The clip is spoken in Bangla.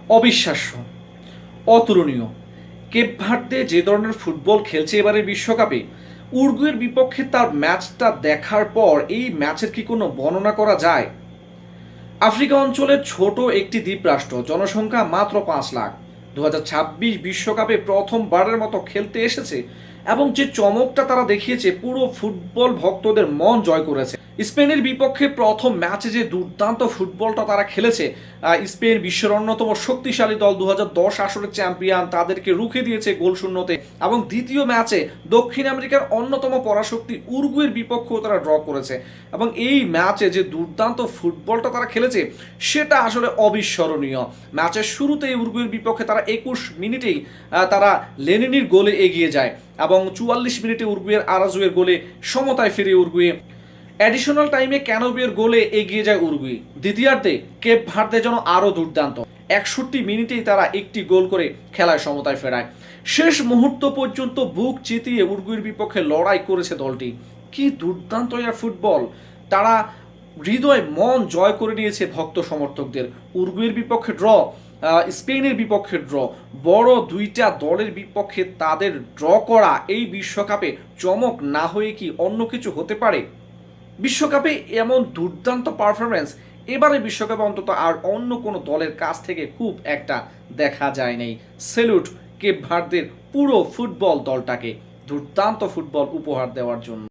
অবিশ্বাস্য, অতুলনীয়। কেপ ভার্দে যে ধরনের ফুটবল খেলছে এবারের বিশ্বকাপে, উরুগুয়ের বিপক্ষে তার ম্যাচটা দেখার পর এই ম্যাচের কি কোনো বর্ণনা করা যায়? আফ্রিকা অঞ্চলের ছোট একটি দ্বীপরাষ্ট্র, জনসংখ্যা মাত্র 5 লাখ, 2026 বিশ্বকাপে প্রথমবারের মতো খেলতে এসেছে এবং যে চমকটা তারা দেখিয়েছে পুরো ফুটবল ভক্তদের মন জয় করেছে। স্পেনের বিপক্ষে প্রথম ম্যাচে যে দুর্দান্ত ফুটবলটা তারা খেলেছে, স্পেন বিশ্বের অন্যতম শক্তিশালী দল, 2010 আসরের চ্যাম্পিয়ন, তাদেরকে রুখে দিয়েছে গোল শূন্যতে। এবং দ্বিতীয় ম্যাচে দক্ষিণ আমেরিকার অন্যতম পরাশক্তি উরুগুয়ের বিপক্ষেও তারা ড্র করেছে। এবং এই ম্যাচে যে দুর্দান্ত ফুটবলটা তারা খেলেছে সেটা আসলে অবিস্মরণীয়। ম্যাচের শুরুতেই উরুগুয়ের বিপক্ষে তারা 21 মিনিটেই তারা লেনিনির গোলে এগিয়ে যায় এবং 44 মিনিটে উরুগুয়ের আরাজুয়ের গোলে সমতায় ফিরে উরুগুয়ে। অ্যাডিশনাল টাইমে ক্যানোবিয়ের গোলে এগিয়ে যায় উরুগুয়ে। দ্বিতীয়ার্ধে কেপ ভার্দে যেন আরও দুর্দান্ত, 61 মিনিটেই তারা একটি গোল করে খেলায় সমতায় ফেরায়। শেষ মুহূর্ত পর্যন্ত বুক চিতিয়ে উরুগুয়ের বিপক্ষে লড়াই করেছে দলটি। কি দুর্দান্ত এর ফুটবল! তারা হৃদয় মন জয় করে নিয়েছে ভক্ত সমর্থকদের। উরুগুয়ের বিপক্ষে ড্র, স্পেনের বিপক্ষে ড্র, বড় দুইটা দলের বিপক্ষে তাদের ড্র করা এই বিশ্বকাপে চমক না হয়ে কি অন্য কিছু হতে পারে? বিশ্বকাপে এমন দুর্দান্ত পারফরমেন্স এবারে বিশ্বকাপে অন্তত আর অন্য কোনো দলের কাছ থেকে খুব একটা দেখা যায় নাই। সেলুট কেপ ভার্দের পুরো ফুটবল দলটাকে দুর্দান্ত ফুটবল উপহার দেওয়ার জন্য।